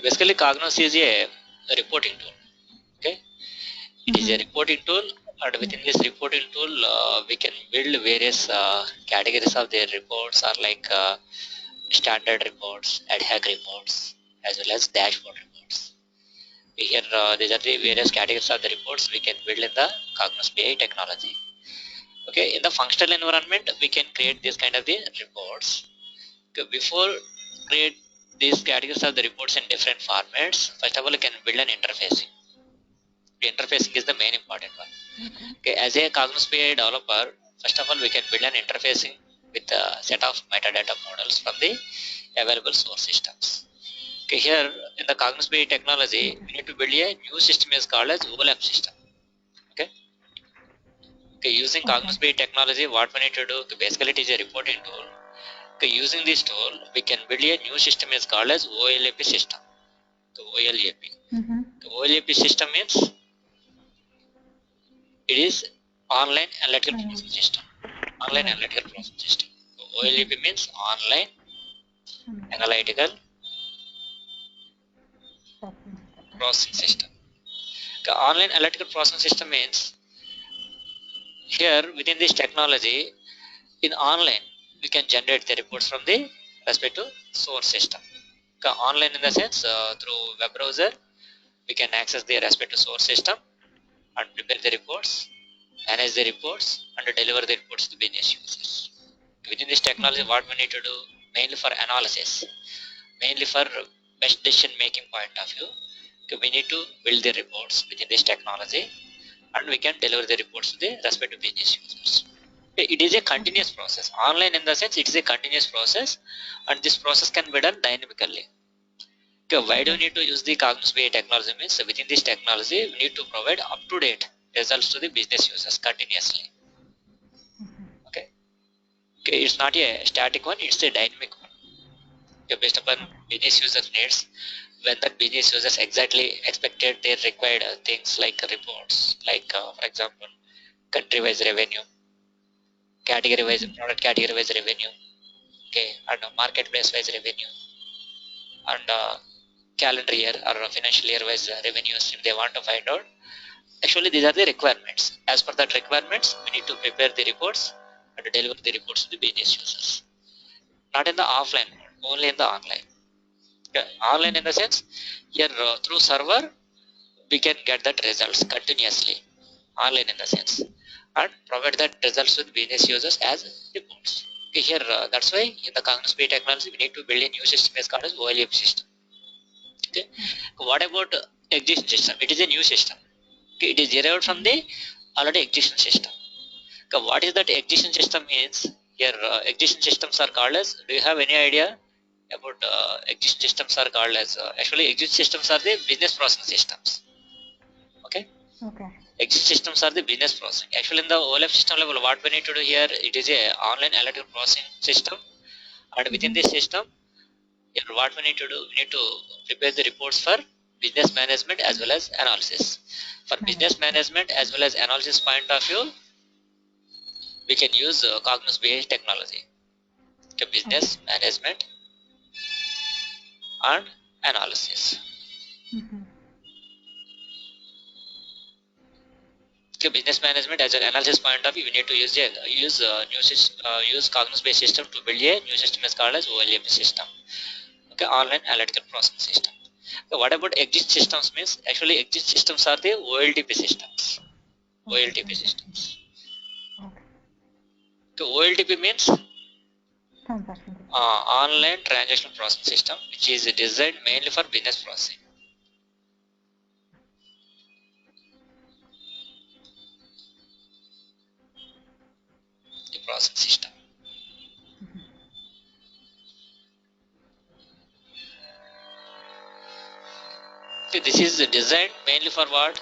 Basically, Cognos is a reporting tool. Okay, it is a reporting tool, and within this reporting tool, we can build various categories of their reports, or like standard reports, ad hoc reports, as well as dashboard reports. Here, these are the various categories of the reports we can build in the Cognos BI technology. Okay, in the functional environment, we can create this kind of the reports. Okay, before create these categories of the reports in different formats, first of all, you can build an interfacing. The interfacing is the main important one. Okay, as a Cognos BI developer, first of all, we can build an interfacing with a set of metadata models from the available source systems. Okay, here in the Cognos BI technology, we need to build a new system is called as OLAP system. Okay, using Cognos BI technology, what we need to do, basically it is a reporting tool. Okay, using this tool, we can build a new system is called as OLAP system. So OLAP. The OLAP system means it is online analytical process system. Online analytical process system. So OLAP means online analytical processing system. The online analytical processing system means here within this technology, in online we can generate the reports from the respective source system. Online in the sense through web browser we can access the respective source system and prepare the reports, manage the reports, and deliver the reports to business users. Within this technology, what we need to do mainly for analysis, mainly for best decision making point of view, we need to build the reports within this technology and we can deliver the reports to the respective business users. It is a continuous process. Online in the sense it is a continuous process and this process can be done dynamically. Okay, why do we need to use the Cognos BI technology means within this technology we need to provide up-to-date results to the business users continuously. Okay, it's not a static one, it's a dynamic one. Okay, based upon business user needs, when the business users exactly expected their required things like reports, like for example, country-wise revenue, category-wise product category-wise revenue, okay, and marketplace-wise revenue, and calendar year or financial year wise revenues if they want to find out. Actually, these are the requirements. As per that requirements, we need to prepare the reports and deliver the reports to the business users. Not in the offline, only in the online. Okay. Online in the sense, here through server, we can get that results continuously. Online in the sense, and provide that results to the business users as reports. Okay, here that's why in the Cognos BI technology, we need to build a new system is called as OLAP system. Okay. What about existing system? It is a new system. Okay. It is derived from the already existing system. Okay. What is that existing system means? Here existing systems are called as, do you have any idea about existing systems are called as, actually existing systems are the business processing systems. Okay. Existing systems are the business processing. Actually in the OLAP system level, what we need to do here, it is a online analytical processing system, and within this system, here what we need to do, we need to prepare the reports for business management as well as analysis. For business management as well as analysis point of view, we can use Cognos BI technology. Okay, business management and analysis. Okay, business management as an analysis point of view, we need to use Cognos BI system to build a new system is called as OLAP system. Okay, online analytical processing system. Okay, what about existing systems means? Actually, existing systems are the OLTP systems. OLTP systems. Okay, OLTP means online transaction processing system, which is designed mainly for business processing. The processing system. Okay, this is designed mainly for what?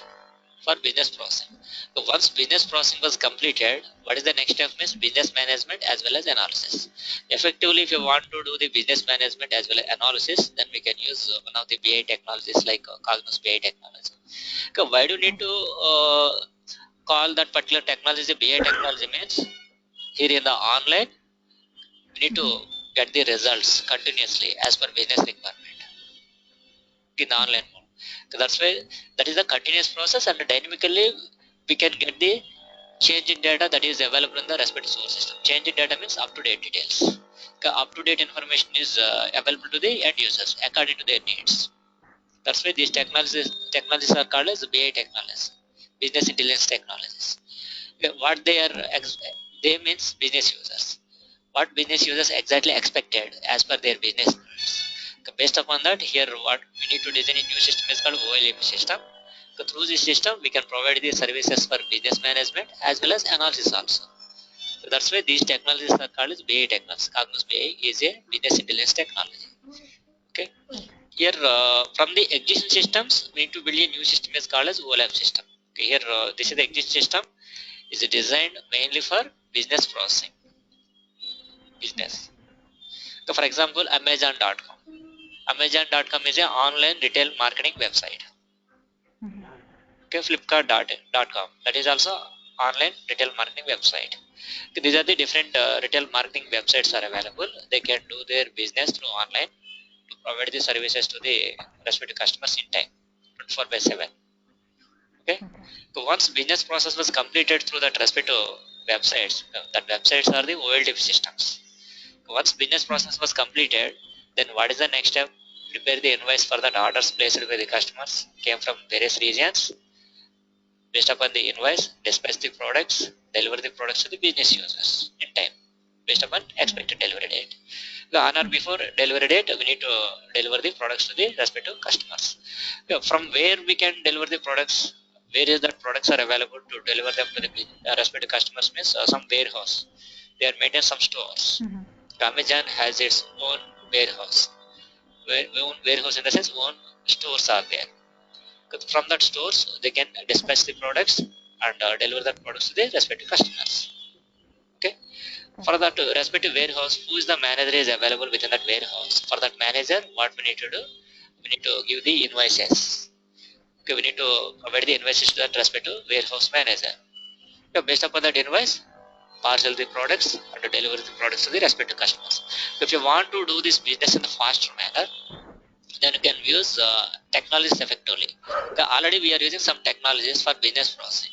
For business processing. So once business processing was completed, what is the next step means? Business management as well as analysis. Effectively, if you want to do the business management as well as analysis, then we can use one of the BI technologies like Cognos BI technology. Okay, why do you need to call that particular technology BI technology means? Here in the online, we need to get the results continuously as per business requirement. in the online mode. So that's why that is a continuous process, and dynamically we can get the change in data that is available in the respective source system. Change in data means up-to-date details. Up-to-date information is available to the end users according to their needs. That's why these technologies are called as BI technologies, business intelligence technologies. What they are, they means business users. What business users exactly expected as per their business needs. Based upon that, here what we need to design a new system is called OLM system. So through this system, we can provide the services for business management as well as analysis also. So that's why these technologies are called as BI technologies. Cognos BI is a business intelligence technology. Okay. Here, from the existing systems, we need to build a new system is called as OLAP system. Okay, here, this is the existing system is designed mainly for business processing. Business. So, for example, Amazon.com. Amazon.com is an online retail marketing website. Okay, Flipkart.com. That is also online retail marketing website. Okay, these are the different retail marketing websites are available. They can do their business through online to provide the services to the respective customers in time, 24 by 7. Okay. So once business process was completed through that respective websites, that websites are the OLTP systems. Once business process was completed, then what is the next step? Prepare the invoice for the orders placed by the customers came from various regions. Based upon the invoice, dispatch the products, deliver the products to the business users in time, based upon expected delivery date. On or before delivery date, we need to deliver the products to the respective customers. From where we can deliver the products, where is that products are available to deliver them to the respective customers means some warehouse. They are maintaining some stores. Amazon has its own warehouse. Own warehouse in the sense own stores are there. From that stores, they can dispatch the products and deliver that products to the respective customers. Okay. For that respective warehouse, who is the manager is available within that warehouse. For that manager, what we need to do? We need to give the invoices. Okay, we need to provide the invoices to that respective warehouse manager. So based upon that invoice, parcel the products and deliver the products to the respective customers. So if you want to do this business in a faster manner, then you can use technologies effectively. So already we are using some technologies for business processing.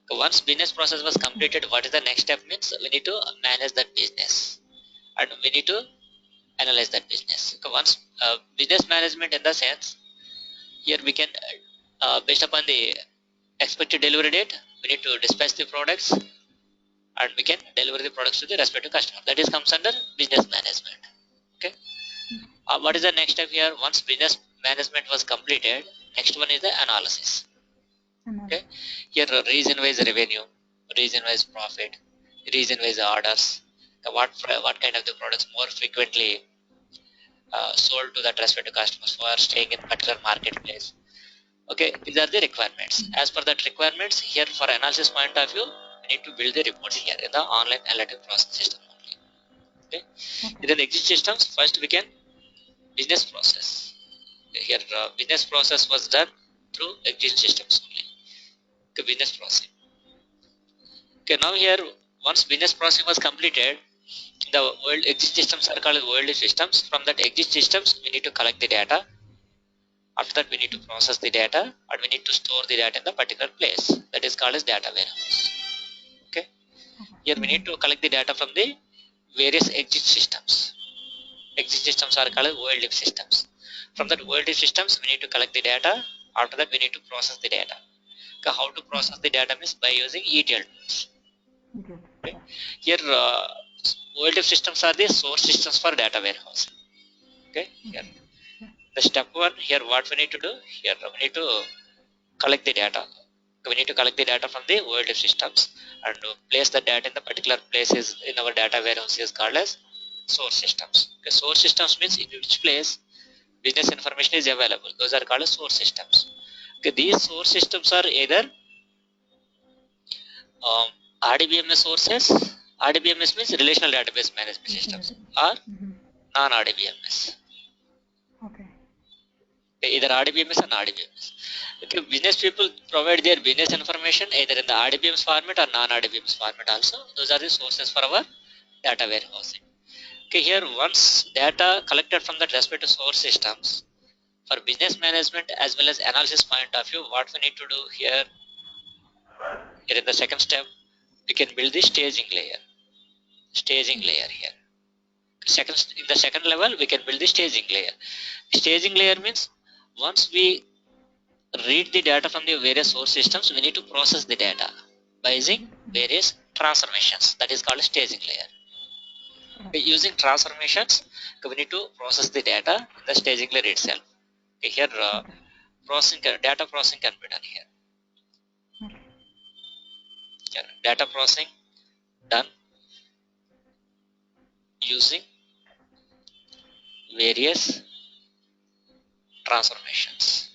So once business process was completed, what is the next step means? We need to manage that business and we need to analyze that business. So once business management in the sense, here we can, based upon the expected delivery date, we need to dispatch the products and we can deliver the products to the respective customer. That is comes under business management. Okay. What is the next step here? Once business management was completed, next one is the analysis. Okay. Here region wise revenue, region wise profit, region wise orders, what kind of the products more frequently sold to that respective customers who are staying in particular marketplace. Okay, these are the requirements. As per that requirements, here for analysis point of view, we need to build the reports here in the online analytic process system only. Okay. In the existing systems, first we can business process. Here business process was done through existing systems only. Okay, business process. Okay, now here once business process was completed, the world existing systems are called world systems. From that existing systems, we need to collect the data. After that, we need to process the data and we need to store the data in the particular place. That is called as data warehouse. Okay. Here we need to collect the data from the various existing systems. Existing systems are called world systems. From that world systems, we need to collect the data. After that, we need to process the data. Okay. How to process the data means by using ETL tools. Okay. Here, world systems are the source systems for data warehouse. Okay. Here. The step one here, what we need to do here, we need to collect the data. We need to collect the data from the world systems and place the data in the particular places in our data warehouse is called as source systems. Okay, source systems means in which place business information is available. Those are called as source systems. Okay, these source systems are either RDBMS sources. RDBMS means relational database management systems, or non-RDBMS. Either RDBMS or non-RDBMS. Okay, business people provide their business information either in the RDBMS format or non-RDBMS format also. Those are the sources for our data warehousing. Okay, here once data collected from the respective source systems, For business management as well as analysis point of view, what we need to do here in the second step, we can build the staging layer. Staging layer here. In the second level, we can build the staging layer. Staging layer means once we read the data from the various source systems, we need to process the data by using various transformations. That is called staging layer. Using transformations, we need to process the data in the staging layer itself. Here, data processing can be done here. Data processing done using various transformations.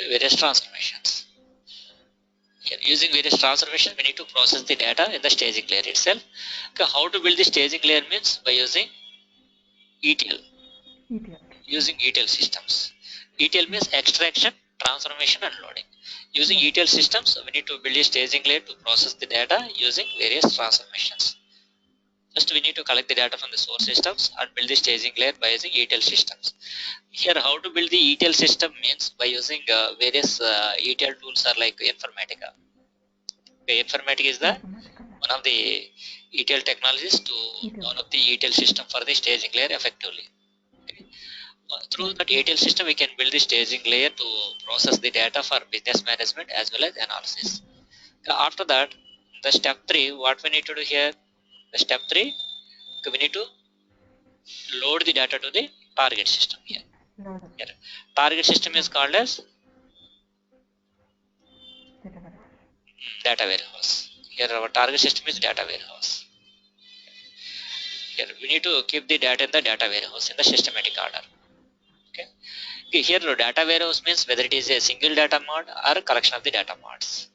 Various transformations. Here, using various transformations, we need to process the data in the staging layer itself. How to build the staging layer means by using ETL. Using ETL systems. ETL means extraction, transformation, and loading. Using ETL systems, we need to build a staging layer to process the data using various transformations. First, we need to collect the data from the source systems and build the staging layer by using ETL systems. Here, how to build the ETL system means by using various ETL tools are like Informatica. Okay, Informatica is the one of the ETL technologies to develop the ETL system for the staging layer effectively. Okay. Through that ETL system, we can build the staging layer to process the data for business management as well as analysis. After that, the step 3, what we need to do here, the step 3, we need to load the data to the target system here. Target system is called as data warehouse. Here our target system is data warehouse. Here we need to keep the data in the data warehouse in the systematic order. Okay. Here data warehouse means whether it is a single data mod or a collection of the data mods.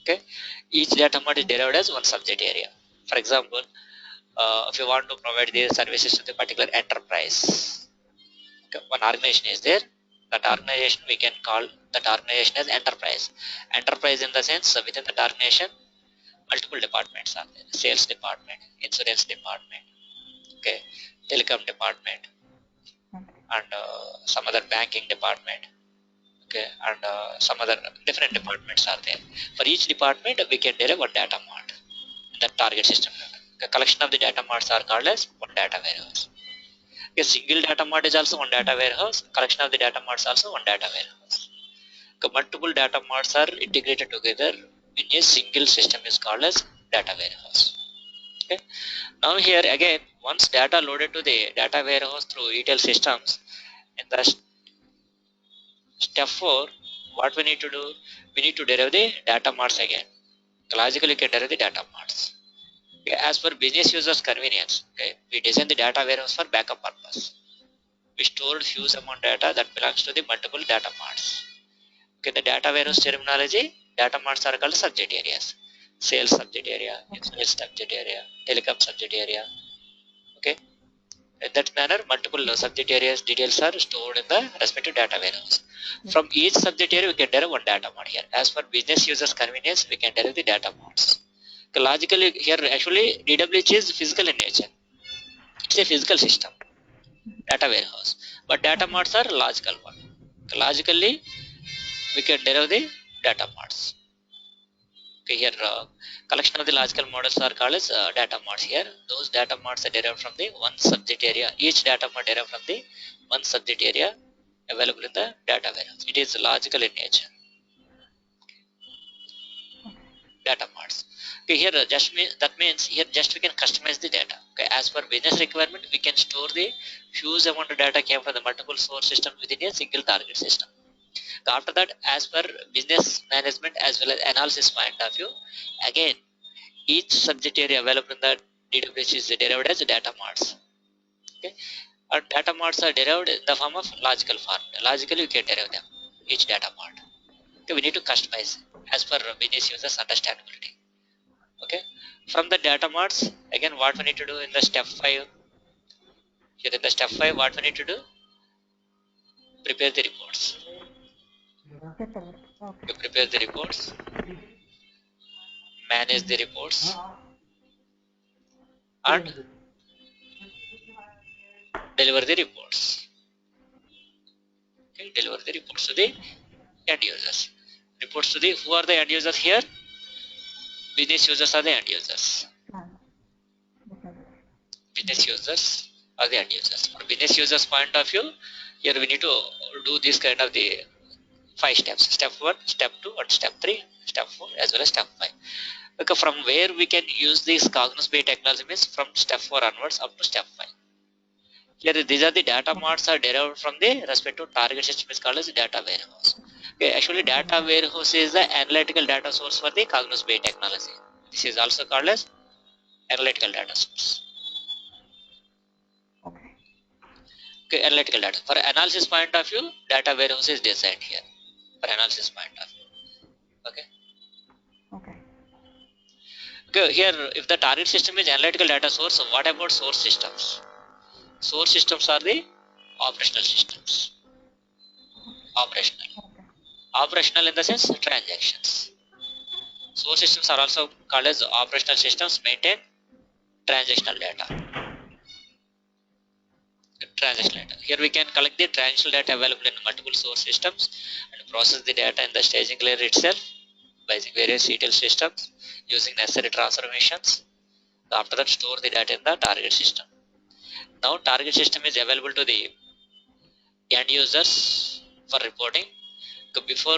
Okay. Each data mod is derived as one subject area. For example, if you want to provide the services to the particular enterprise, okay, one organization is there. That organization we can call that organization as enterprise. Enterprise in the sense within that organization, multiple departments are there. Sales department, insurance department, okay, telecom department, and some other banking department, okay, and some other different departments are there. For each department, we can derive one data mod in the target system. The collection of the data mods are called as one data warehouse. A single data mod is also one data warehouse. Collection of the data mods also one data warehouse. Multiple data mods are integrated together in a single system is called as data warehouse. Okay. Now here again, once data loaded to the data warehouse through ETL systems, in the step 4, what we need to do, we need to derive the data mods again. Logically, you can derive the data mods. Okay. As per business users convenience, okay, we design the data warehouse for backup purpose. We stored huge amount data that belongs to the multiple data mods. Okay, the data warehouse terminology, data mods are called subject areas. Sales subject area, insurance subject area, telecom subject area. Okay, in that manner, multiple subject areas details are stored in the respective data warehouse. From each subject area, we can derive one data mod here. As per business users convenience, we can derive the data mods. Okay, logically, here actually DWH is physical in nature. It's a physical system, data warehouse. But data mods are logical one. Okay, logically, we can derive the data mods. Okay, here collection of the logical models are called as data mods here. Those data mods are derived from the one subject area. Each data mod derived from the one subject area available in the data warehouse. It is logical in nature. Data mods. Okay, here that means here just we can customize the data. Okay, as per business requirement, we can store the huge amount of data came from the multiple source systems within a single target system. After that, as per business management as well as analysis point of view, again each subject area available in the database is derived as data mods. Okay, and data mods are derived in the form of logical form. Logically, you can derive them each data mod. Okay, we need to customize as per business users understandability. Okay, from the data mods, again, what we need to do in the step 5. Here in the step 5, what we need to do? Prepare the reports. You prepare the reports, manage the reports, and deliver the reports. Okay, deliver the reports to the end users. Reports to the, who are the end users here? Business users are the end users. Business users are the end users. From business users point of view, here we need to do this kind of the 5 steps. Step 1, step 2, and step 3, step 4, as well as step 5. Okay, from where we can use this Cognos BI technology means from step 4 onwards up to step 5. Here these are the data marts are derived from the respective target system is called as data warehouse. Okay, actually data warehouse is the analytical data source for the Cognos BI technology. This is also called as analytical data source. Okay, analytical data. For analysis point of view, data warehouse is designed here. For analysis point of view. Okay. Okay, here if the target system is analytical data source, so what about source systems? Source systems are the operational systems. Operational. Operational in the sense transactions. Source systems are also called as operational systems maintain transactional data. Transactional data. Here we can collect the transactional data available in multiple source systems and process the data in the staging layer itself by using various ETL systems using necessary transformations. After that, store the data in the target system. Now, target system is available to the end users for reporting. Before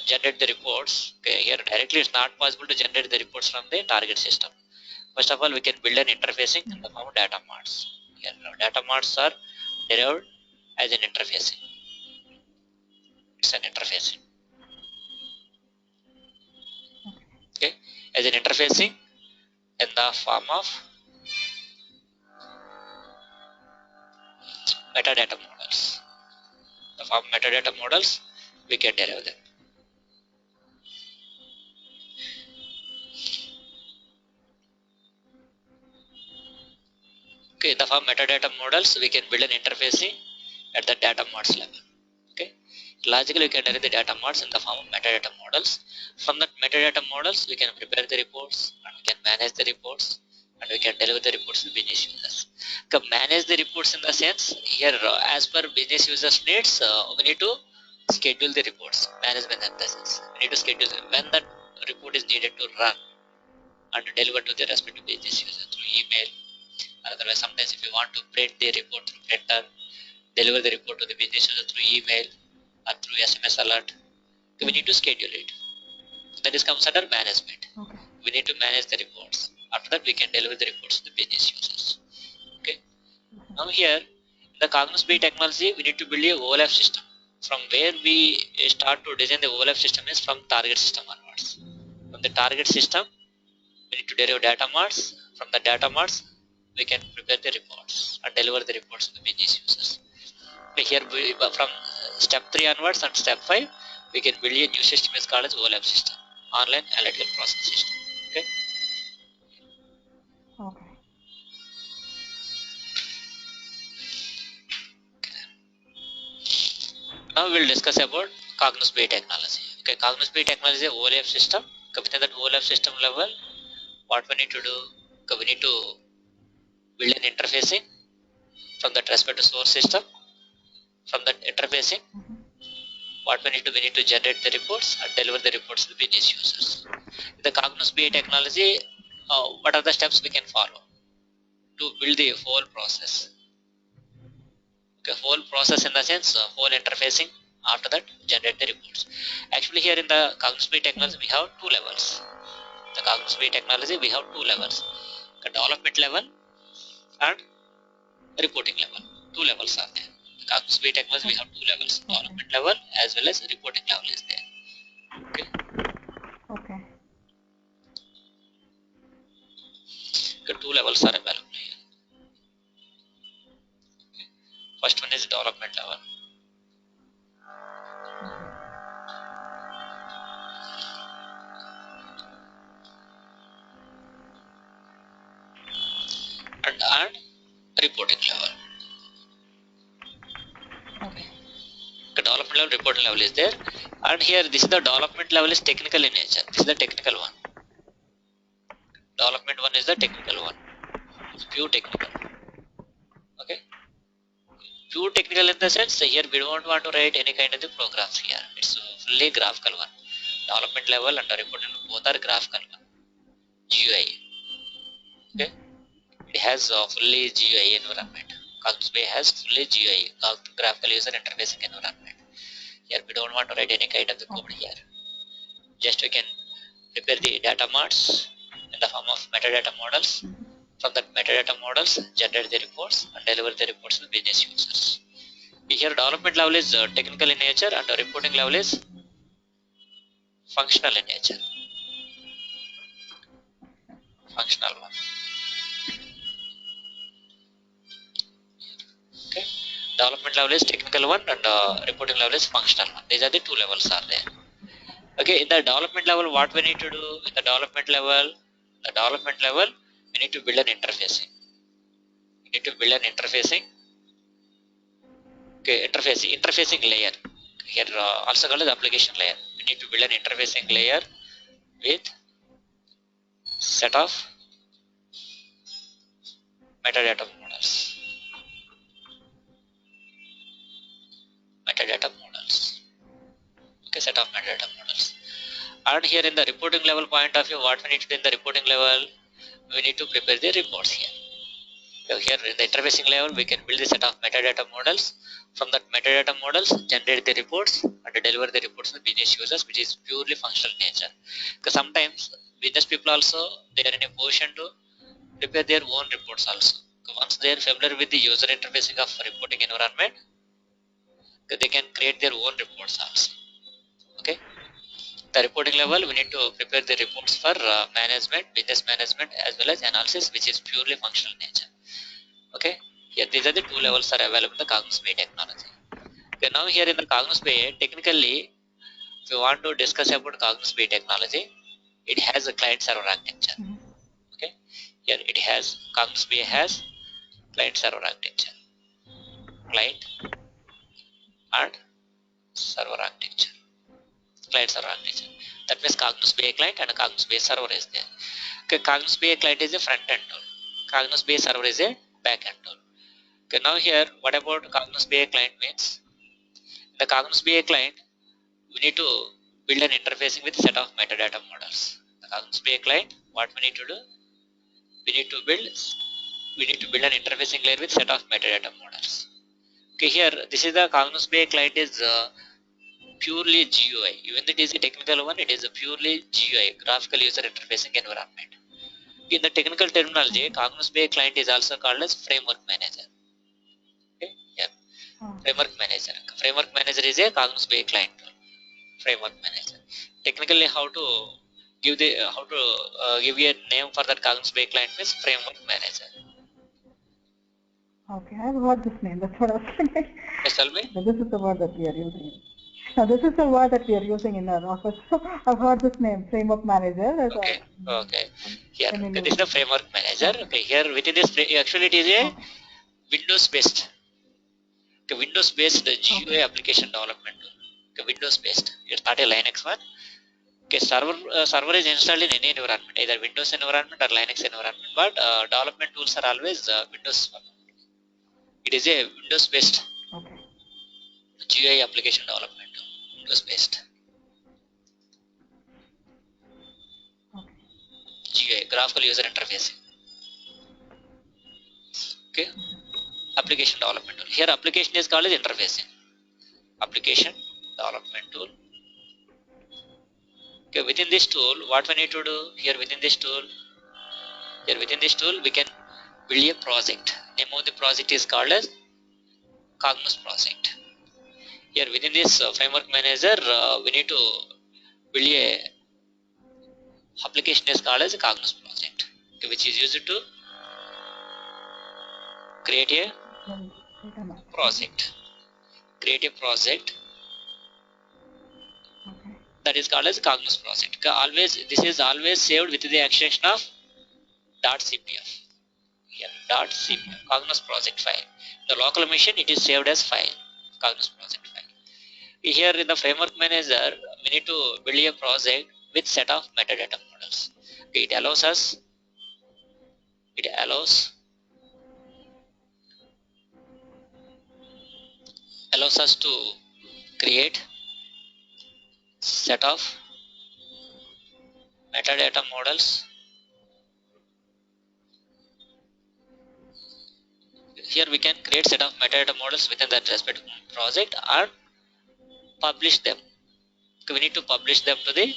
generate the reports, okay, here directly it's not possible to generate the reports from the target system. First of all, we can build an interfacing in the form of data marts. Here, data marts are derived as an interfacing. It's an interfacing. Okay, as an interfacing in the form of metadata models. The form of metadata models, we can derive them. Okay, in the form of metadata models, we can build an interfacing at the data marts level. Okay, logically we can derive the data marts in the form of metadata models. From that metadata models, we can prepare the reports and we can manage the reports and we can deliver the reports to business users. Manage the reports in the sense here as per business users needs, we need to schedule the reports. Management in the sense we need to schedule when that report is needed to run and deliver to the respective business user through email. Otherwise, sometimes if you want to print the report through printer, deliver the report to the business user through email or through SMS alert, we need to schedule it. That is comes under management. We need to manage the reports. After that, we can deliver the reports to the business users. Okay. Now here, in the Cognos BI technology, we need to build a OLAP system. From where we start to design the OLAP system is from target system onwards. From the target system, we need to derive data marts. From the data marts, we can prepare the reports and deliver the reports to the business users. Here, from step 3 onwards and step 5, we can build a new system is called as OLAP system, online analytical process system. Okay. Now we will discuss about Cognos BI technology. Okay, Cognos BI technology is a OLAP system. Within that OLAP system level, what we need to do? We need to build an interfacing from that respective source system. From that interfacing, what we need to generate the reports and deliver the reports to the business users. In the Cognos BI technology, what are the steps we can follow to build the whole process? Okay, whole process in the sense, whole interfacing. After that, generate the reports. Actually, here in the Cognos BI technology, we have 2 levels. The Cognos BI technology, we have 2 levels: the development level and reporting level. 2 levels are there. The Cognos BI technology, we have 2 levels: development level as well as reporting level is there. Okay. The 2 levels are available here. Okay. First one is development level. And reporting level. The development level, reporting level is there, and here this is the development level is technical in nature. This is the technical one. Development one is the technical one. It's pure technical. Okay. Pure technical in the sense here we don't want to write any kind of the programs here. It's fully graphical one. Development level and reporting both are graphical one. GUI. Okay. It has fully GUI environment. Cognos BI has fully GUI, graphical user interfacing environment. Here we don't want to write any kind of the code here. Just we can prepare the data marts in the form of metadata models. From that metadata models, generate the reports and deliver the reports to business users. Here development level is technical in nature and reporting level is functional in nature. Functional one. Okay. Development level is technical one and reporting level is functional one. These are the two levels are there. Okay, in the development level, what we need to do in the development level, we need to build an interfacing. We need to build an interfacing. Okay, interfacing layer. Here also called as application layer. We need to build an interfacing layer with set of metadata models. Okay, set of metadata models. And here in the reporting level point of view, what we need to do in the reporting level, we need to prepare the reports here. So here in the interfacing level, we can build a set of metadata models. From that metadata models, generate the reports and deliver the reports to the business users, which is purely functional nature. Because sometimes business people also they are in a position to prepare their own reports also. Once they are familiar with the user interfacing of reporting environment, they can create their own reports also. Okay. The reporting level, we need to prepare the reports for management, business management, as well as analysis, which is purely functional nature. Okay, here these are the two levels are available in the Cognos BI technology. Okay, now here in the Cognos BI, technically, if you want to discuss about Cognos BI technology, it has a client server architecture. Okay, here it has Cognos BI has client server architecture, client and server architecture. Client server architecture. That means Cognos BI client and a Cognos BI server is there. Okay, Cognos BI client is a front end tool. Cognos BI server is a back end tool. Okay, now here, what about Cognos BI client means? The Cognos BI client, we need to build an interfacing with a set of metadata models. The Cognos BI client, what we need to do? We need to build an interfacing layer with set of metadata models. Okay, here this is the Cognos BI client is purely GUI. Even though it is a technical one, it is a purely GUI, graphical user interfacing environment. In the technical terminology, Cognos BI client is also called as framework manager. Okay, yeah. Framework manager. Framework manager is a Cognos BI client tool. Framework manager. Technically, how to give a name for that Cognos BI client means framework manager. Okay, I've heard this name. That's what I was thinking. Yes, tell me. So this is the word that we are using. Now, this is the word that we are using in our office. I've heard this name, framework manager. Okay. Okay. Here, okay, this is the framework manager. Okay. Here within this, actually it is a Windows based. Okay, Windows based GUI application development tool. Okay, Windows based. It's not a Linux one. Okay, server is installed in any environment, either Windows environment or Linux environment, but development tools are always Windows one. It is a Windows based GUI application development tool. Windows based. GUI, graphical user interface. Okay, application development tool. Here application is called as interfacing. Application development tool. Okay, within this tool, what we need to do here within this tool, we can build a project. Name of the project is called as Cognos project. Here within this framework manager, we need to build a application is called as a Cognos project, okay, which is used to create a project. That is called as Cognos project. This is always saved with the extension of .cpf. Here .cpf Cognos project file. The local machine it is saved as file. Cognos project file. Here in the framework manager, we need to build a project with set of metadata models. Okay, it allows allows us to create set of metadata models. Here we can create set of metadata models within that respective project and publish them. We need to publish them to the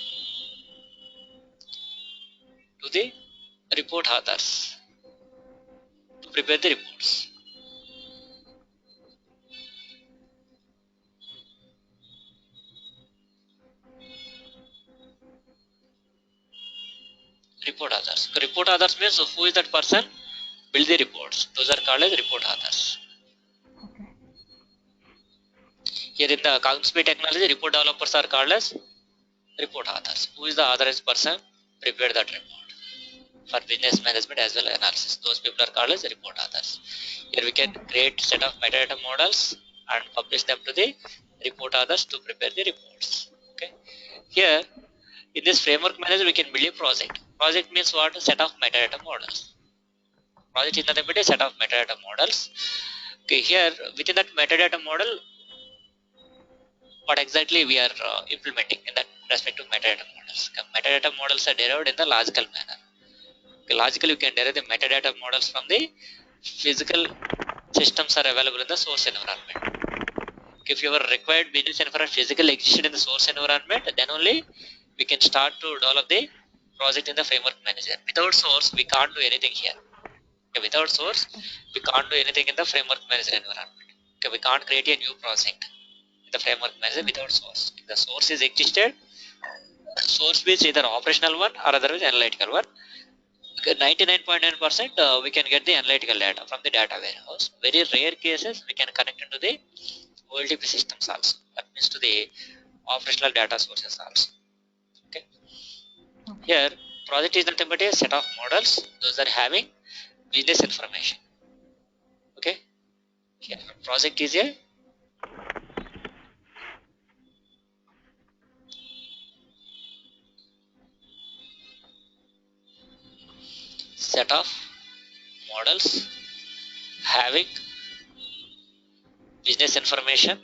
report authors to prepare the reports. Report authors. Report authors means who is that person? Build the reports. Those are called as report authors. Okay. Here in the Cognos BI technology, report developers are called as report authors. Who is the authorized person? Prepare that report for business management as well as analysis. Those people are called as report authors. Here we can create set of metadata models and publish them to the report authors to prepare the reports. Okay. Here in this framework manager, we can build a project. Project means what? A set of metadata models. Project is nothing but a set of metadata models. Okay, here within that metadata model, what exactly we are implementing in that respective metadata models. Metadata models are derived in the logical manner. Okay, logically, you can derive the metadata models from the physical systems are available in the source environment. Okay, if your required business information physically existed in the source environment, then only we can start to develop the project in the framework manager. Without source, we can't do anything here. Okay, without source, we can't do anything in the framework manager environment. Okay, we can't create a new project in the framework manager without source. If the source is existed, source is either operational one or otherwise analytical one. 99.9% we can get the analytical data from the data warehouse. Very rare cases we can connect into the OLTP systems also. That means to the operational data sources also. Okay. Here project is nothing but a set of models. Those are having business information. Okay. Here project is a set of models having business information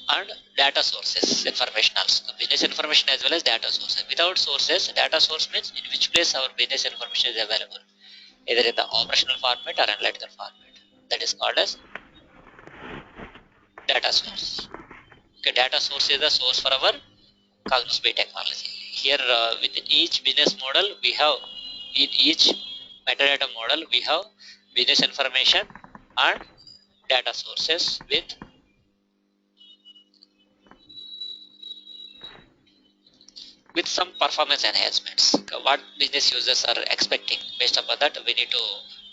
and data sources information also. The business information as well as data sources. Without sources, data source means in which place our business information is available, either in the operational format or analytical format. That is called as data source. Okay, data source is the source for our Cognos BI technology. Here within each business model we have, in each metadata model we have business information and data sources with some performance enhancements. What business users are expecting, based upon that we need to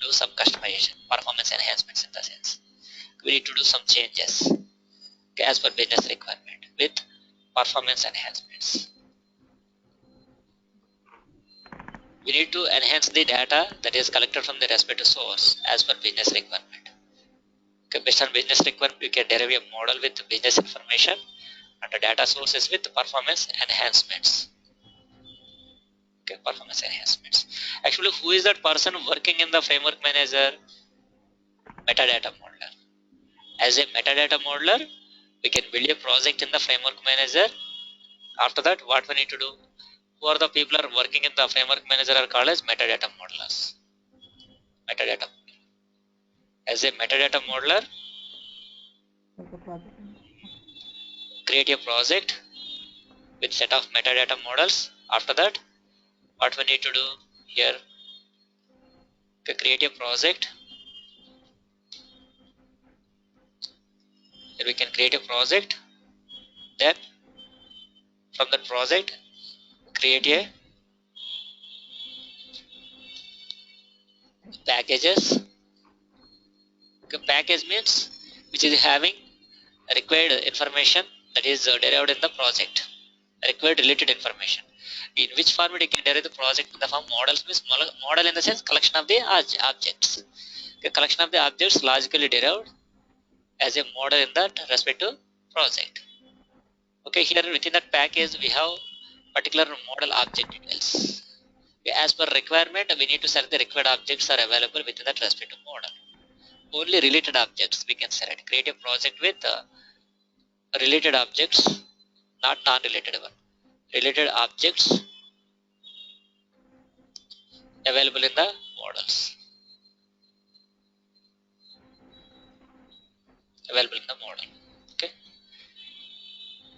do some customization, performance enhancements in the sense. We need to do some changes as per business requirement with performance enhancements. We need to enhance the data that is collected from the respective source as per business requirement. Okay, based on business requirement, we can derive a model with business information and the data sources with performance enhancements. Okay, performance enhancements. Actually, who is that person working in the framework manager? Metadata modeler. As a metadata modeler, we can build a project in the framework manager. After that, what we need to do? Who are the people are working in the framework manager are called as metadata modelers. Metadata. As a metadata modeler, create a project with set of metadata models. After that, what we need to do here? To create a project. Here we can create a project. Then from that project, create a packages. Okay, package means which is having required information that is derived in the project, required related information. In which format you can derive the project? In the form models means model in the sense collection of the objects. Okay, collection of the objects logically derived as a model in that respective project. Okay, here within that package we have particular model object details. As per requirement, we need to select the required objects are available within that respective model. Only related objects we can select. Create a project with related objects, not non-related one. Related objects available in the models. Available in the model. Okay.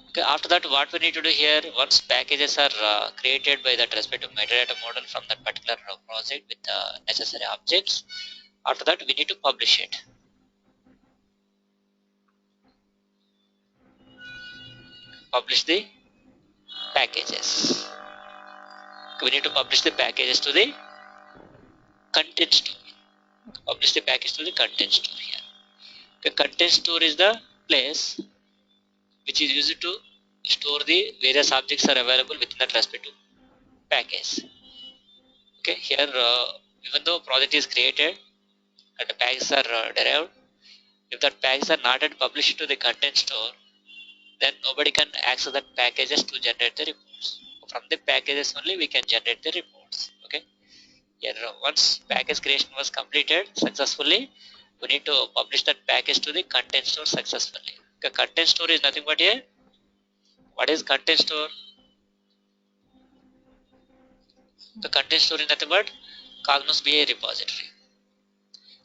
Okay. After that, what we need to do here, once packages are created by that respective metadata model from that particular project with the necessary objects, after that we need to publish it. Publish the packages. We need to publish the packages to the content store. Publish the package to the content store here. The content store is the place which is used to store the various objects are available within that respective package. Okay, here even though project is created and the packages are derived, if that packages are not yet published to the content store, then nobody can access that packages to generate the reports. From the packages only we can generate the reports. Okay. Here once package creation was completed successfully, we need to publish that package to the content store successfully. The content store is nothing but here. What is content store? The content store is nothing but Cognos BI repository.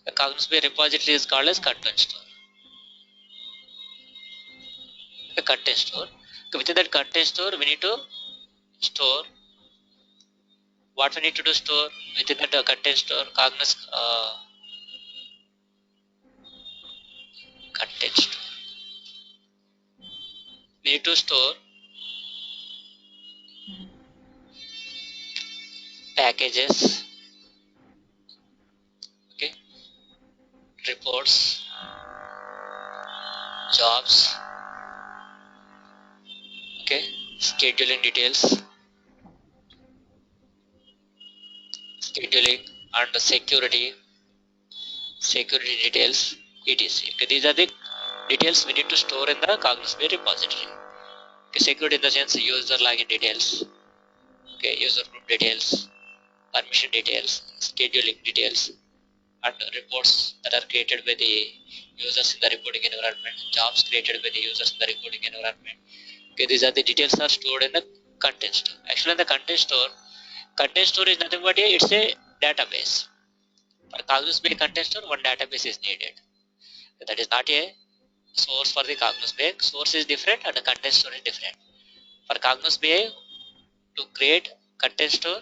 The Cognos BI repository is called as content store. The content store. Within that content store, we need to store what we need to do store within that content store. Cognos content store. We need to store packages, okay, reports, jobs, okay, scheduling details, scheduling and security details, etc. Okay, these are the details we need to store in the Cognos BI repository. Okay, security in the sense user login details, okay, user group details, permission details, scheduling details, and reports that are created by the users in the reporting environment, jobs created by the users in the reporting environment. Okay, these are the details are stored in the content store. Actually, in the content store is nothing but it's a database. For Cognos BI content store, one database is needed. That is not a source for the Cognos BI. Source is different and the content store is different. For Cognos BI, to create content store,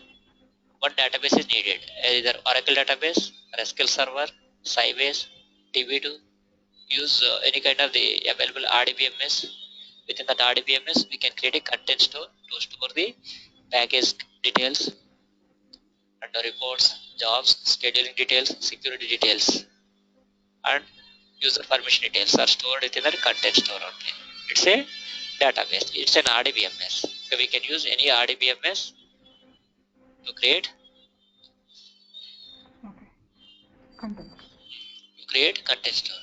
one database is needed, either Oracle database, or SQL Server, Sybase, DB2. Use any kind of the available RDBMS. Within that RDBMS, we can create a content store to store the package details and the reports, jobs, scheduling details, security details, and user permission details are stored within the content store only. It's a database. It's an RDBMS. So we can use any RDBMS to create Content. Content store.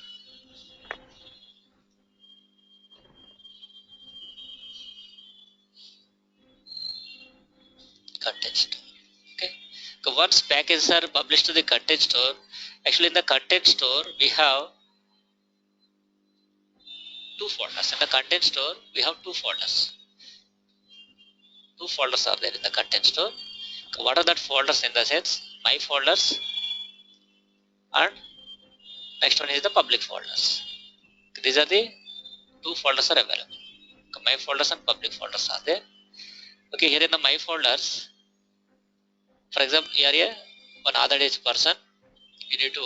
Content store. Okay. So once packages are published to the content store, actually in the content store we have two folders. In the content store we have two folders. Two folders are there in the content store. So what are that folders in the sense? My folders and next one is the public folders. These are the two folders are available. My folders and public folders are there. Okay, here in the my folders, for example, here one other age person, you need to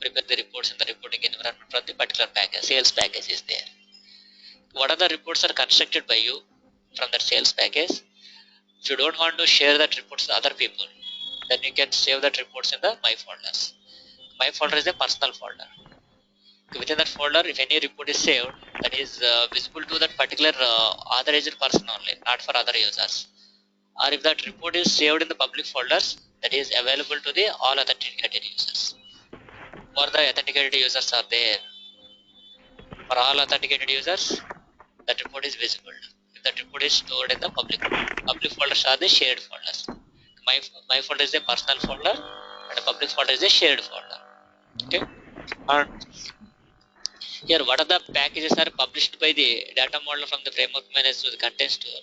prepare the reports in the reporting environment from the particular package, sales package is there. What are the reports are constructed by you from that sales package? If you don't want to share that reports to other people, then you can save that reports in the my folders. My folder is a personal folder. Within that folder, if any report is saved, that is visible to that particular authorized person only, not for other users. Or if that report is saved in the public folders, that is available to the all authenticated users. For the authenticated users are there. For all authenticated users, that report is visible. If that report is stored in the public folders are the shared folders. my folder is a personal folder and a public folder is a shared folder. Okay, and here what are the packages are published by the data model from the framework manager to the content store.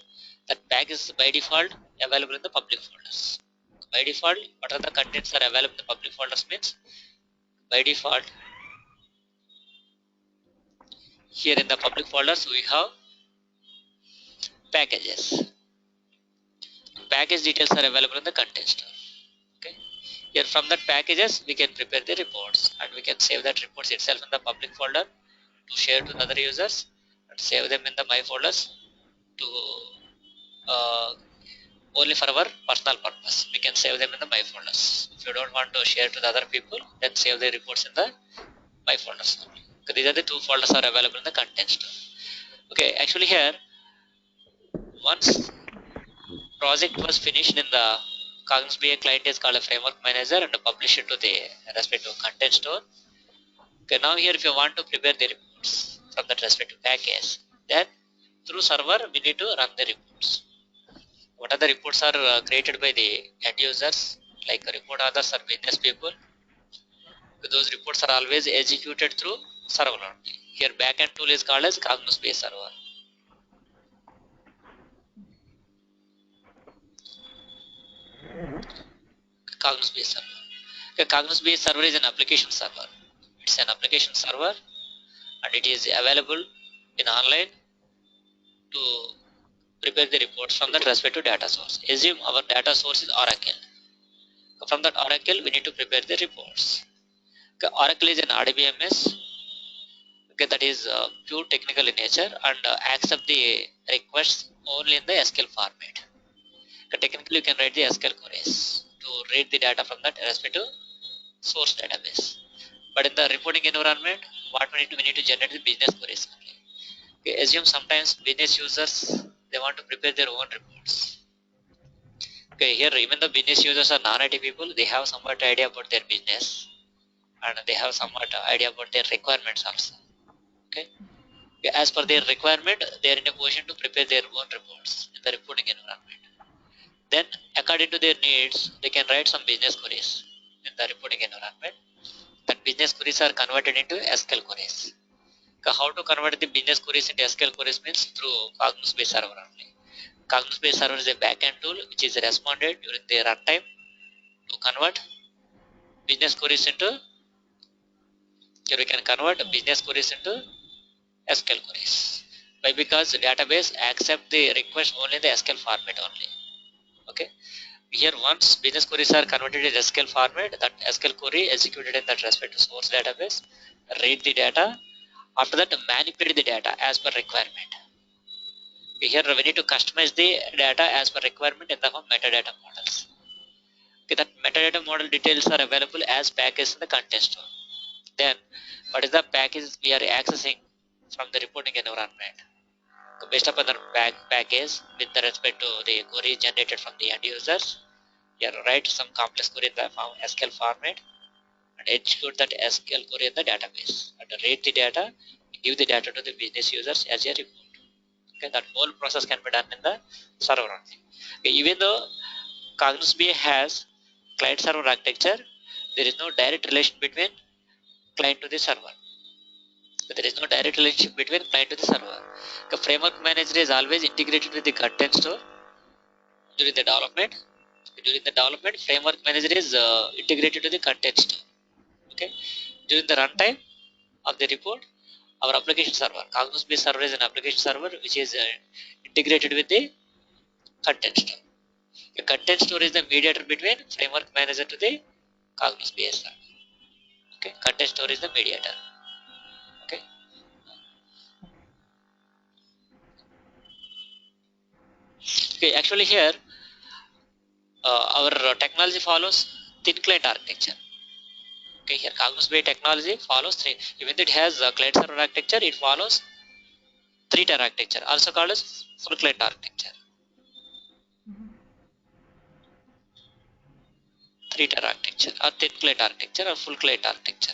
That package is by default available in the public folders. By default, what are the contents are available in the public folders means by default here in the public folders we have packages. Package details are available in the content store. Okay, here from that packages we can prepare the reports and we can save that reports itself in the public folder to share to the other users and save them in the my folders to uh, only for our personal purpose. We can save them in the my folders. If you don't want to share to the other people, then save the reports in the my folders. Okay, these are the two folders are available in the content store. Okay, actually here once project was finished in the Cognos BI client is called a framework manager and publish it to the respective content store. Okay, now here if you want to prepare the reports from that respective package, then through server we need to run the reports. What are the reports are created by the end users like report others or business people. Those reports are always executed through server only. Here backend tool is called as Cognos BI server. Cognos BI server. Okay, Cognos BI server is an application server. It's an application server and it is available in online to prepare the reports from that respective data source. Assume our data source is Oracle. From that Oracle, we need to prepare the reports. Okay, Oracle is an RDBMS. Okay, that is pure technical in nature and accept the requests only in the SQL format. Okay, technically, you can write the SQL queries to read the data from that respective source database. But in the reporting environment, what we need to generate the business queries only. Okay, assume sometimes business users they want to prepare their own reports. Okay, here even the business users are non-IT people, they have somewhat idea about their business and they have somewhat idea about their requirements also. Okay, as per their requirement, they are in a position to prepare their own reports in the reporting environment. Then, according to their needs, they can write some business queries in the reporting environment. That business queries are converted into SQL queries. How to convert the business queries into SQL queries means through Cognos BI server only. Cognos BI server is a backend tool which is responded during the runtime to convert business queries into. Here we can convert business queries into SQL queries. Why? Because the database accept the request only in the SQL format only. Okay. Here once business queries are converted in SQL format, that SQL query executed in that respective source database, read the data, after that manipulate the data as per requirement. Okay, here we need to customize the data as per requirement in the form metadata models. Okay, that metadata model details are available as package in the content store. Then what is the package we are accessing from the reporting environment? Based upon the package with respect to the query generated from the end users, you write some complex query in the SQL format and execute that SQL query in the database and read the data, give the data to the business users as a report. Okay, that whole process can be done in the server only. Okay, even though Cognos BI has client server architecture, there is no direct relation between client to the server. So there is no direct relationship between client to the server. The framework manager is always integrated with the content store during the development. During the development, framework manager is integrated to the content store. Okay. During the runtime of the report, our application server, Cognos BI server is an application server which is integrated with the content store. The content store is the mediator between framework manager to the Cognos BI server. Okay. Content store is the mediator. Okay. Okay. Actually, here our technology follows thin client architecture. Okay, here Cognos BI technology follows three. Even though it has client server architecture, it follows three-tier architecture, also called as full client architecture. Three-tier architecture, or thin client architecture, or full client architecture.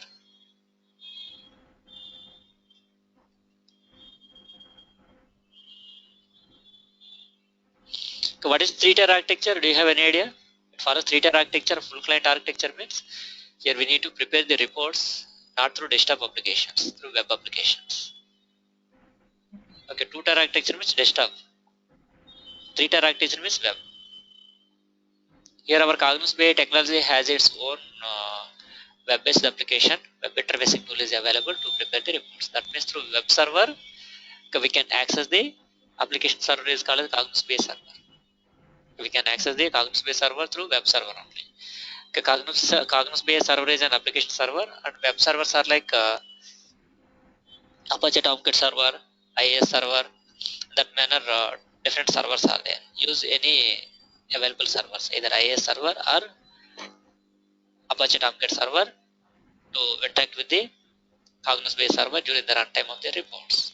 Okay, what is three-tier architecture? Do you have any idea? follows three-tier architecture. Full client architecture means here we need to prepare the reports not through desktop applications, through web applications. Okay, two-tier architecture means desktop. Three-tier architecture means web. Here our Cognos BI technology has its own web-based application. Web interfacing tool is available to prepare the reports. That means through web server we can access the application server is called as Cognos BI server. We can access the Cognos BI server through web server only. Okay, Cognos BI server is an application server, and web servers are like Apache Tomcat server, IIS server. That manner, different servers are there. Use any available servers, either IIS server or Apache Tomcat server to interact with the Cognos BI server during the runtime of the reports.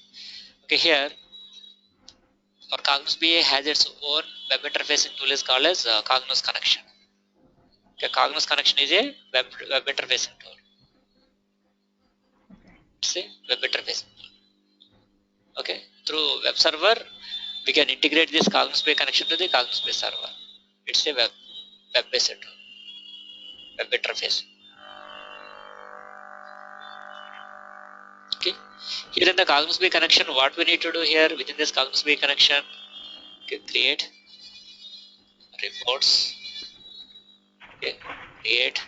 Okay, here our Cognos BI has its own web interfacing tool is called as Cognos Connection. Okay, Cognos Connection is a web interfacing tool. It's a web interfacing tool. Okay, through web server we can integrate this Cognos BI connection to the Cognos BI server. It's a web-based tool, web interface. Okay, here in the Cognos BI connection, what we need to do here within this Cognos BI connection, okay, create reports, okay, create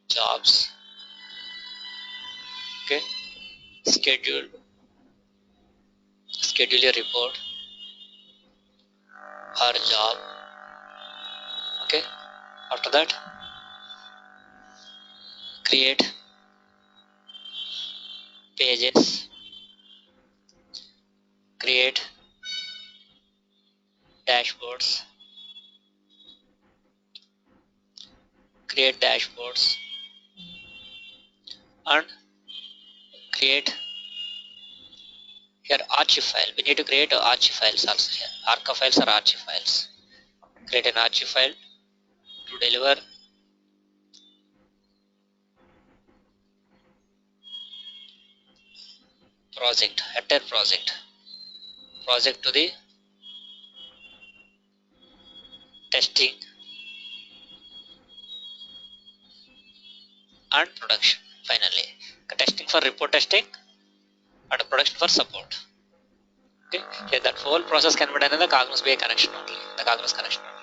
jobs, okay, schedule a report or job. Okay, after that create pages, create dashboards, and create here archive file. We need to create archive files also here. Archive files or archive files. Create an archive file to deliver project, entire project to the testing and production. Finally, testing for report testing and production for support. Okay, yeah, that whole process can be done in the Cognos BI connection only. The Cognos connection only.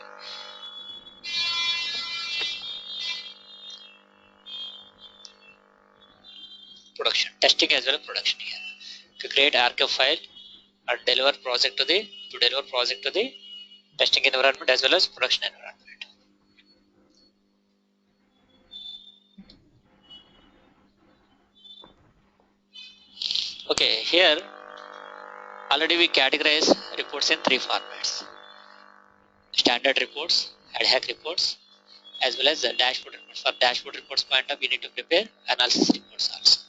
Production, testing as well as production here. To create archive file and deliver project to the testing environment as well as production environment. Okay, here already we categorize reports in three formats: standard reports, ad hoc reports, as well as dashboard reports. For dashboard reports point of, we need to prepare analysis reports also.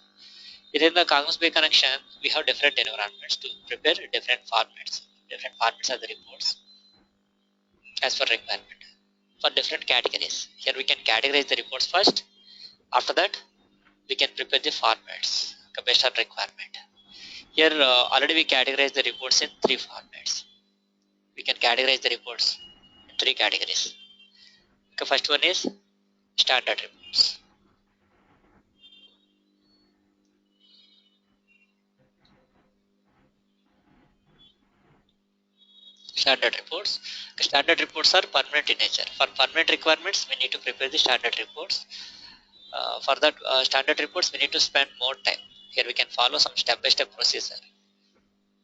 Within the Cognos BI connection, we have different environments to prepare different formats. Different formats of the reports as per requirement for different categories. Here we can categorize the reports first. After that, we can prepare the formats based on requirement. Here already we categorize the reports in three formats. We can categorize the reports in three categories. Okay, first one is standard reports. Standard reports. The standard reports are permanent in nature. For permanent requirements, we need to prepare the standard reports. For that standard reports, we need to spend more time. Here we can follow some step-by-step procedure.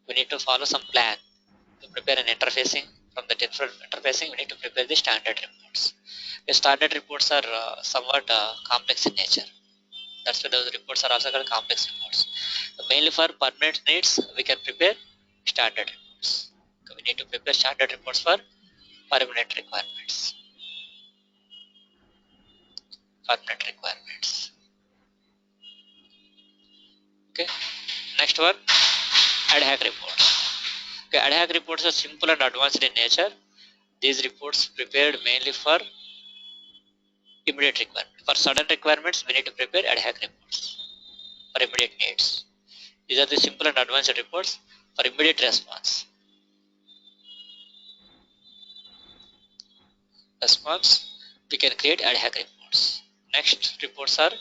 We need to follow some plan to prepare an interfacing. From the different interfacing, we need to prepare the standard reports. The standard reports are somewhat complex in nature. That's why those reports are also called complex reports. Mainly for permanent needs, we can prepare standard reports. So we need to prepare standard reports for permanent requirements. Okay. Next one, ad hoc reports. Okay, ad hoc reports are simple and advanced in nature. These reports prepared mainly for immediate requirement. For sudden requirements, we need to prepare ad hoc reports for immediate needs. These are the simple and advanced reports for immediate response. response, we can create ad hoc reports. Next reports are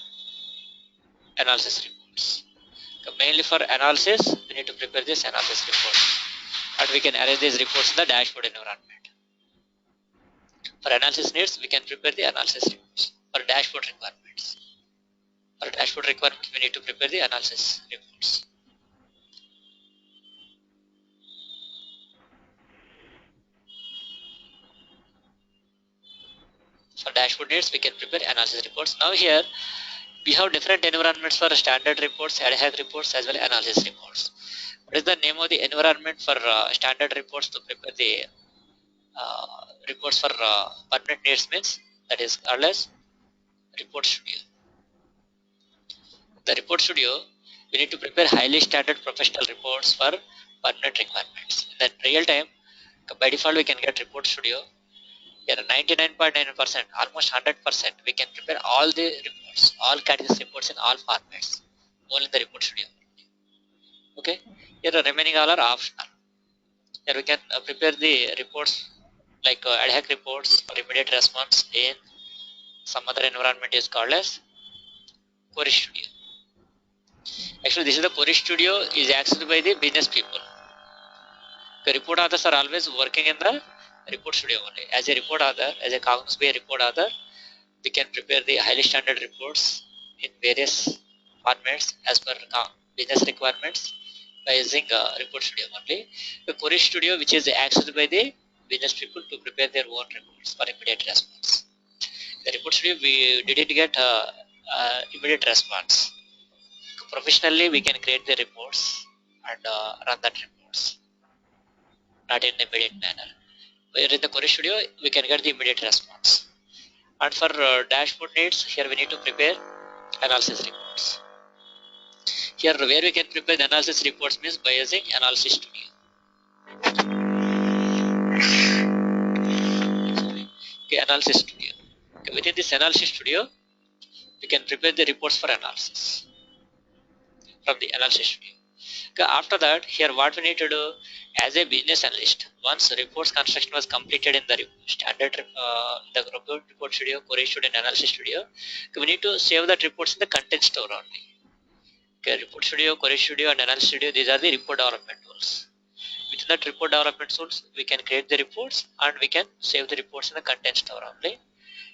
analysis reports. Mainly for analysis, we need to prepare this analysis report, and we can arrange these reports in the dashboard environment. For analysis needs, we can prepare the analysis reports. For dashboard requirements, we need to prepare the analysis reports. For dashboard needs, we can prepare analysis reports. Now here we have different environments for standard reports, ad hoc reports, as well as analysis reports. What is the name of the environment for standard reports to prepare the reports for permanent needs means? That is called as report studio. The report studio, we need to prepare highly standard professional reports for permanent requirements. In the real time, by default, we can get report studio. Here 99.9%, almost 100%, we can prepare all the reports, all categories reports in all formats, only in the report studio. Okay, here the remaining all are optional. Here we can prepare the reports like ad hoc reports or immediate response in some other environment is called as query studio. Actually, this is the query studio is accessed by the business people. The report authors are always working in the report studio only. As a report author, as a Cognos BI report author, we can prepare the highly standard reports in various formats as per business requirements by using report studio only. The query studio, which is accessed by the business people to prepare their own reports for immediate response. The report studio, we didn't get immediate response. Professionally, we can create the reports and run that reports, not in immediate manner. Where in the query studio, we can get the immediate response. And for dashboard needs, here we need to prepare analysis reports. Here where we can prepare the analysis reports means by using analysis studio. Okay, analysis studio. Okay, within this analysis studio, we can prepare the reports for analysis from the analysis studio. Okay, after that, here what we need to do as a business analyst, once reports construction was completed in the standard the report studio, query studio, and analysis studio, okay, we need to save that reports in the content store only. Okay, report studio, query studio, and analysis studio, these are the report development tools. Within that report development tools, we can create the reports and we can save the reports in the content store only.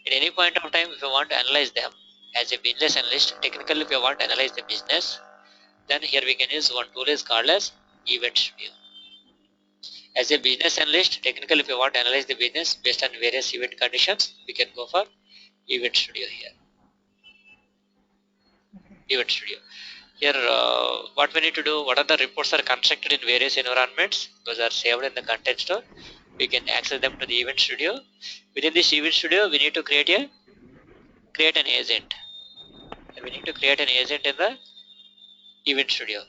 At any point of time, if you want to analyze them as a business analyst, technically if you want to analyze the business, then here we can use one tool is called as event studio. As a business analyst, technically if you want to analyze the business based on various event conditions, we can go for event studio here. Event studio. Here what we need to do, what are the reports are constructed in various environments, those are saved in the content store. We can access them to the event studio. Within this event studio, we need to create an agent. We need to create an agent in the event studio.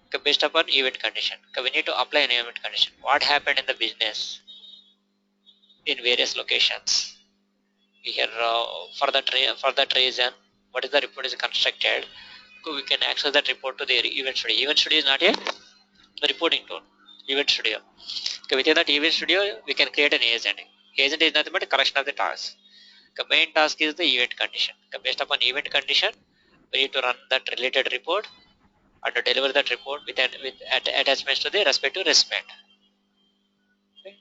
Okay, based upon event condition. Okay, we need to apply an event condition. What happened in the business in various locations? Here for that reason, what is the report is constructed? Okay, we can access that report to the event studio. Event studio is not a reporting tool. Event studio. Okay, within that event studio, we can create an agent. Agent is nothing but a collection of the tasks. The main task is the event condition. Okay, based upon event condition, we need to run that related report and to deliver that report with attachments to the respective recipient. Okay.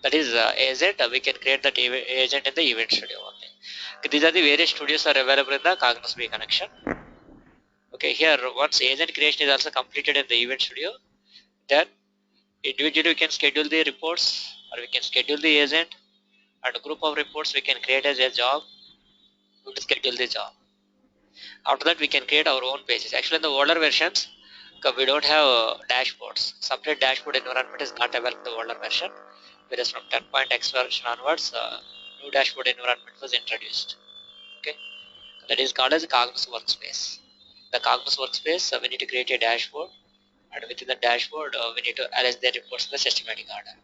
That is agent. We can create that agent in the event studio only. Okay, these are the various studios are available in the Cognos BI connection. Okay, here once agent creation is also completed in the event studio, then individually we can schedule the reports or we can schedule the agent, and a group of reports we can create as a job to schedule the job. After that, we can create our own pages. Actually, in the older versions, we don't have dashboards. Separate dashboard environment is not available in the older version. Whereas from 10.x version onwards, new dashboard environment was introduced. Okay, that is called as a Cognos workspace. The Cognos workspace, we need to create a dashboard, and within the dashboard, we need to arrange the reports in the systematic order,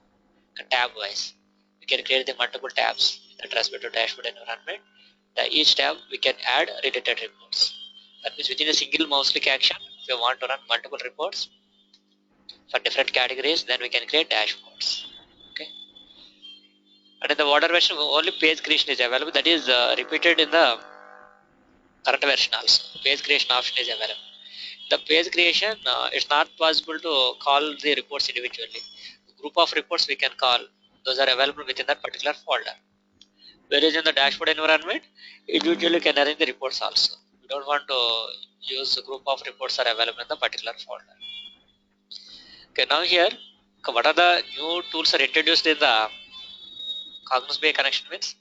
tab wise. We can create the multiple tabs that respect to dashboard environment. Each tab we can add related reports. That means within a single mouse click action, if you want to run multiple reports for different categories, then we can create dashboards. Okay. And in the older version, only page creation is available. That is repeated in the current version also. Page creation option is available. The page creation, it's not possible to call the reports individually. Group of reports we can call. Those are available within that particular folder. Whereas in the dashboard environment, individually can arrange the reports also. We don't want to use a group of reports are available in the particular folder. Okay, now here, what are the new tools are introduced in the Cognos BI connection means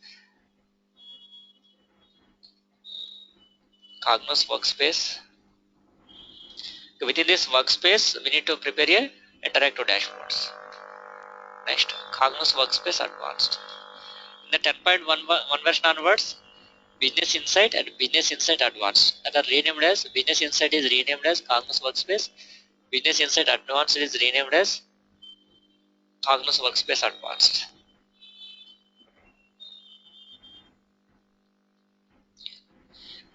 Cognos workspace. Within this workspace, we need to prepare a interactive dashboards. Next, Cognos workspace advanced. In the 10.1 version onwards, Business Insight and Business Insight Advanced that are renamed as Business Insight is renamed as Cognos Workspace. Business Insight Advanced is renamed as Cognos Workspace Advanced.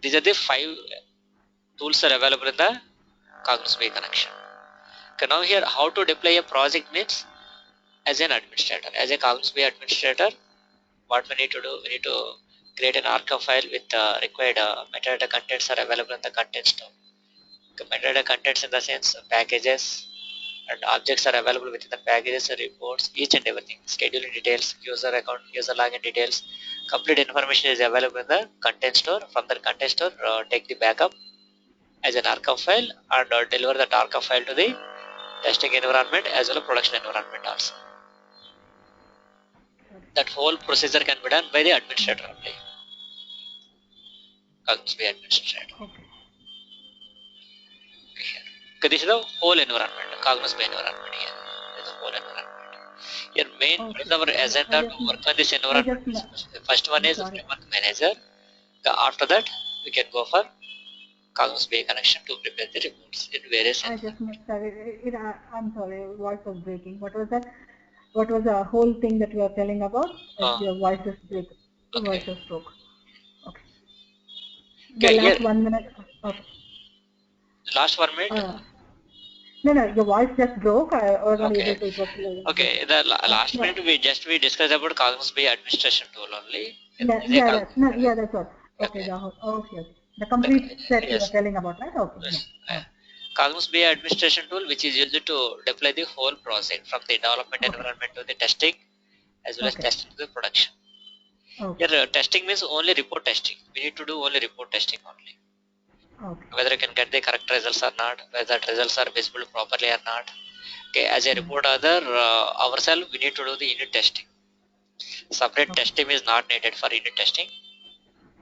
These are the 5 tools are available in the Cognos BI connection. Okay, now here how to deploy a project means as an administrator. As a Cognos BI administrator, what we need to do, we need to create an archive file with required metadata contents are available in the contents tab. Okay, metadata contents in the sense packages and objects are available within the packages, reports, each and everything. Scheduling details, user account, user login details, complete information is available in the content store. From the content store, take the backup as an archive file and deliver that archive file to the testing environment as well as production environment also. That whole procedure can be done by the administrator only. Cognos BI administrator. Okay, this is the whole environment, Cognos BI environment here. This is the whole environment. Your main is our agenda to work on this environment. First one is framework manager. After that, we can go for Cognos BI connection to prepare the reports in various. I just missed that. I'm sorry, voice was breaking. What was that? What was the whole thing that you are telling about? Your voice is break. Okay. Voice is broke. Okay. The last 1 minute. Okay. Last 1 minute. No, your voice just broke. I was not able to. Okay, the last minute we discussed about Cognos BI administration tool only. That's all. Okay, okay. The complete set you are telling about, right? Okay. Cognos BI administration tool, which is used to deploy the whole project from the development environment to the testing, as well as testing to the production. Here, testing means only report testing. We need to do only report testing only. Whether you can get the correct results or not, whether the results are visible properly or not. Okay, as a report other ourselves, we need to do the unit testing. Separate test team is not needed for unit testing.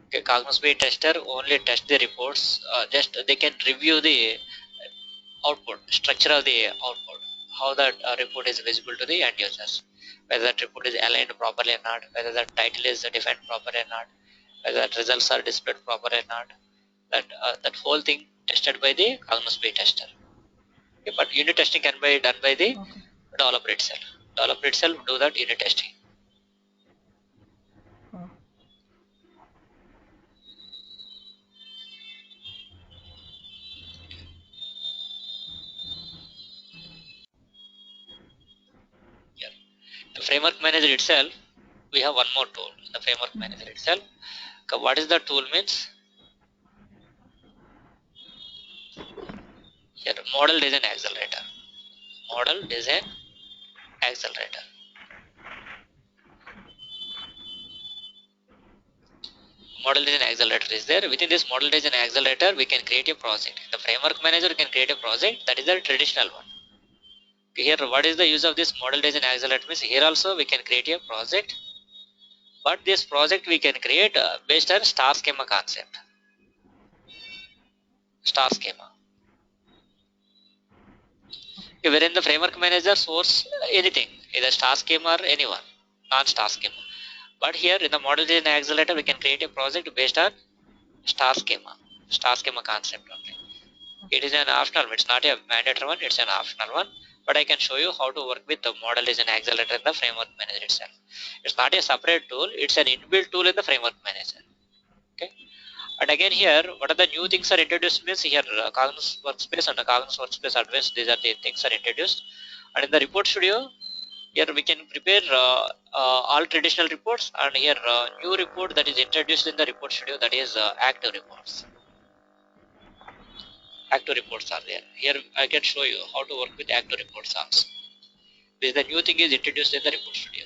Okay, Cognos BI tester only test the reports. Just they can review the output, structure of the output, how that report is visible to the end users, whether that report is aligned properly or not, whether that title is defined properly or not, whether that results are displayed properly or not. That whole thing tested by the Cognos BI tester. Okay, but unit testing can be done by the developer itself. Developer itself do that unit testing. The framework manager itself, we have one more tool. The framework manager itself. What is the tool means? Here, model design accelerator. Model design accelerator. Model design accelerator is there. Within this model design accelerator, we can create a project. The framework manager can create a project. That is the traditional one. Here, what is the use of this model design accelerator means? Here also we can create a project. But this project we can create based on star schema concept. Star schema. Wherein the framework manager source anything, either star schema or anyone, non-star schema. But here in the model design accelerator, we can create a project based on star schema concept only. It is an optional, it's not a mandatory one, it's an optional one. But I can show you how to work with the model design accelerator in the framework manager itself. It's not a separate tool, it's an inbuilt tool in the framework manager. Okay. And again here, what are the new things are introduced means here Cognos Workspace and the Cognos Workspace Advanced, these are the things are introduced. And in the report studio, Here we can prepare all traditional reports, and here new report that is introduced in the report studio, that is active reports. Active reports are there. Here I can show you how to work with active reports also. This is the new thing is introduced in the report studio.